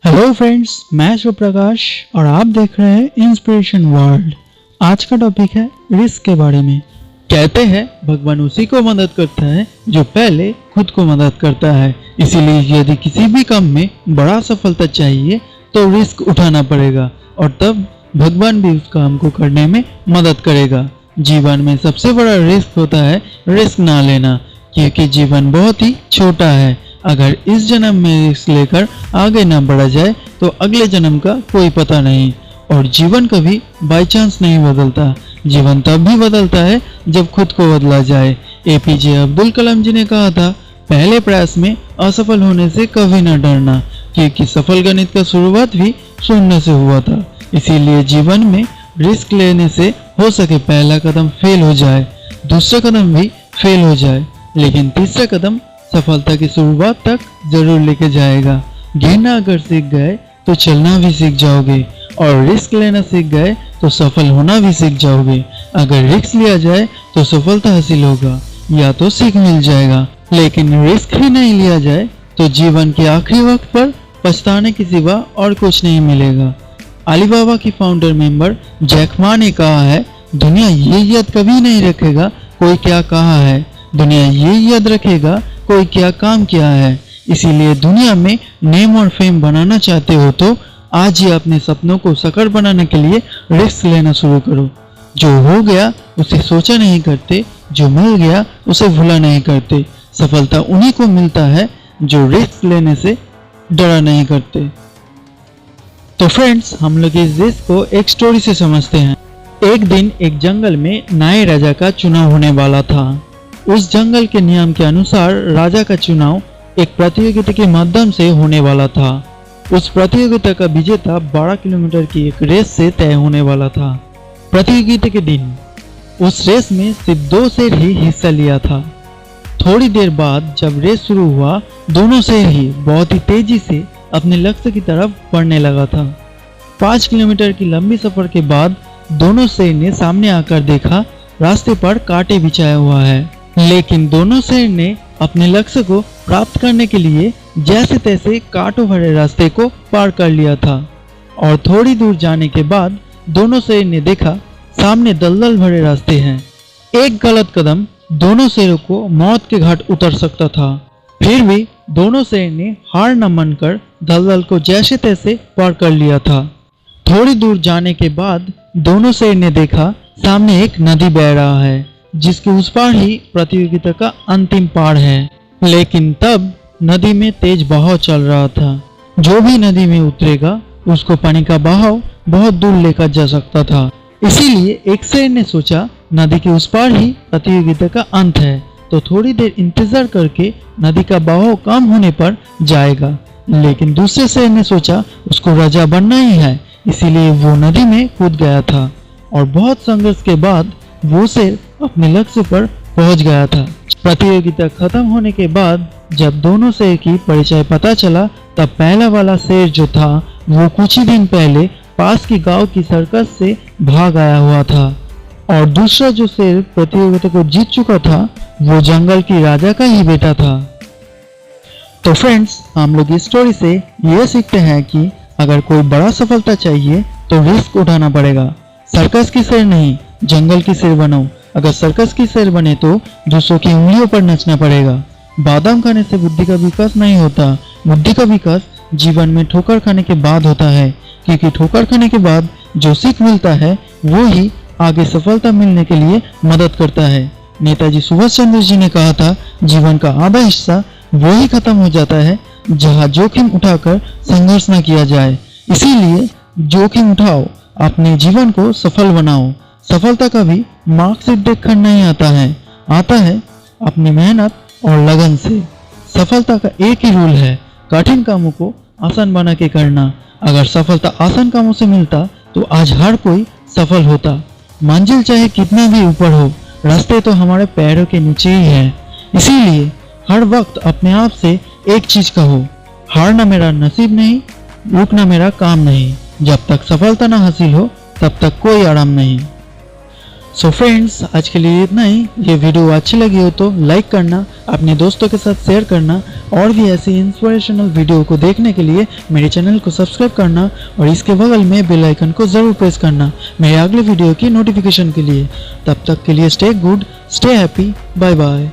Hello friends, मैं शिव प्रकाश और आप देख रहे हैं इंस्पिरेशन वर्ल्ड। आज का टॉपिक है रिस्क के बारे में। कहते हैं भगवान उसी को मदद करता है जो पहले खुद को मदद करता है। इसीलिए यदि किसी भी काम में बड़ा सफलता चाहिए तो रिस्क उठाना पड़ेगा और तब भगवान भी उस काम को करने में मदद करेगा। जीवन में सबसे बड़ा रिस्क होता है रिस्क ना लेना, क्योंकि जीवन बहुत ही छोटा है। अगर इस जन्म में रिस्क लेकर आगे न बढ़ा जाए तो अगले जन्म का कोई पता नहीं। और जीवन कभी बाई चांस नहीं बदलता, जीवन तब भी बदलता है जब खुद को बदला जाए। एपीजे अब्दुल कलाम जी ने कहा था, पहले प्रयास में असफल होने से कभी न डरना, क्योंकि सफल गणित का शुरुआत भी शून्य से हुआ था। इसीलिए जीवन में रिस्क लेने से हो सके पहला कदम फेल हो जाए, दूसरा कदम भी फेल हो जाए, लेकिन तीसरा कदम सफलता की शुरुआत तक जरूर लेके जाएगा। गिरना अगर सीख गए तो चलना भी सीख जाओगे और रिस्क लेना सीख गए तो सफल होना भी सीख जाओगे। अगर रिस्क लिया जाए तो सफलता हासिल होगा या तो सीख मिल जाएगा, लेकिन रिस्क ही नहीं लिया जाए तो जीवन के आखिरी वक्त पर पछताने के सिवा और कुछ नहीं मिलेगा। अलीबाबा की फाउंडर मेंबर जैक मा ने कहा है, दुनिया ये याद कभी नहीं रखेगा कोई क्या कहा है, दुनिया ये याद रखेगा कोई क्या काम किया है। इसीलिए दुनिया में नेम और फेम बनाना चाहते हो तो आज ही अपने सपनों को साकार बनाने के लिए रिस्क लेना शुरू करो। जो हो गया उसे सोचा नहीं करते, जो मिल गया उसे भूला नहीं करते। सफलता उन्हीं को मिलता है जो रिस्क लेने से डरा नहीं करते। तो फ्रेंड्स, हम लोग इस रिस्क को एक स्टोरी से समझते हैं। एक दिन एक जंगल में नए राजा का चुनाव होने वाला था। उस जंगल के नियम के अनुसार राजा का चुनाव एक प्रतियोगिता के माध्यम से होने वाला था। उस प्रतियोगिता का विजेता 12 किलोमीटर की एक रेस से तय होने वाला था। प्रतियोगिता के दिन उस रेस में सिर्फ 2 शेर ही हिस्सा लिया था। थोड़ी देर बाद जब रेस शुरू हुआ, दोनों शेर ही बहुत ही तेजी से अपने लक्ष्य की तरफ बढ़ने लगा था। 5 किलोमीटर की लंबी सफर के बाद दोनों शेर ने सामने आकर देखा, रास्ते पर कांटे बिछाया हुआ है, लेकिन दोनों शेर ने अपने लक्ष्य को प्राप्त करने के लिए जैसे तैसे कांटों भरे रास्ते को पार कर लिया था। और थोड़ी दूर जाने के बाद दोनों शेर ने देखा सामने दलदल भरे रास्ते हैं। एक गलत कदम दोनों शेरों को मौत के घाट उतर सकता था। फिर भी दोनों शेर ने हार न मानकर दलदल को जैसे तैसे पार कर लिया था। थोड़ी दूर जाने के बाद दोनों शेर ने देखा सामने एक नदी बह रहा है, जिसके उस पार ही प्रतियोगिता का अंतिम पार है। लेकिन तब नदी में तेज बहाव चल रहा था। जो भी नदी में उतरेगा उसको पानी का बहाव बहुत दूर लेकर जा सकता था। इसीलिए एक शेर ने सोचा नदी के उस पार ही प्रतियोगिता का अंत है, तो थोड़ी देर इंतजार करके नदी का बहाव कम होने पर जाएगा। लेकिन दूसरे शेर ने सोचा उसको राजा बनना ही है, इसीलिए वो नदी में कूद गया था और बहुत संघर्ष के बाद वो शेर अपने लक्ष्य पर पहुंच गया था। प्रतियोगिता खत्म होने के बाद जब दोनों शेर की परिचय पता चला, तब पहला वाला शेर जो था वो कुछ ही दिन पहले पास की गांव की सर्कस से भाग आया हुआ था, और दूसरा जो शेर प्रतियोगिता को जीत चुका था वो जंगल की राजा का ही बेटा था। तो फ्रेंड्स, हम लोग इस स्टोरी से ये सीखते हैं कि अगर कोई बड़ा सफलता चाहिए तो रिस्क उठाना पड़ेगा। सर्कस की शेर नहीं, जंगल की शेर बनो। अगर सर्कस की शेर बने तो दूसरों की उंगलियों पर नचना पड़ेगा। बादाम खाने से बुद्धि का विकास नहीं होता, बुद्धि का विकास जीवन में ठोकर खाने के बाद होता है, क्योंकि ठोकर खाने के बाद जो सीख मिलता है वो ही आगे सफलता मिलने के लिए मदद करता है। नेताजी सुभाष चंद्र जी ने कहा था, जीवन का आधा हिस्सा वो ही खत्म हो जाता है जहाँ जोखिम उठाकर संघर्ष न किया जाए। इसीलिए जोखिम उठाओ, अपने जीवन को सफल बनाओ। सफलता कभी मार्क्सिट देखकर नहीं आता है अपनी मेहनत और लगन से। सफलता का एक ही रूल है, कठिन कामों को आसान बना के करना। अगर सफलता आसान कामों से मिलता तो आज हर कोई सफल होता। मंजिल चाहे कितना भी ऊपर हो, रास्ते तो हमारे पैरों के नीचे ही है। इसीलिए हर वक्त अपने आप से एक चीज कहो, हारना मेरा नसीब नहीं, रुकना मेरा काम नहीं। जब तक सफलता न हासिल हो तब तक कोई आराम नहीं। सो फ्रेंड्स, आज के लिए इतना ही। ये वीडियो अच्छी लगी हो तो लाइक करना, अपने दोस्तों के साथ शेयर करना और भी ऐसी इंस्पिरेशनल वीडियो को देखने के लिए मेरे चैनल को सब्सक्राइब करना और इसके बगल में बेल आइकन को ज़रूर प्रेस करना मेरे अगले वीडियो की नोटिफिकेशन के लिए। तब तक के लिए stay good, stay happy, bye bye.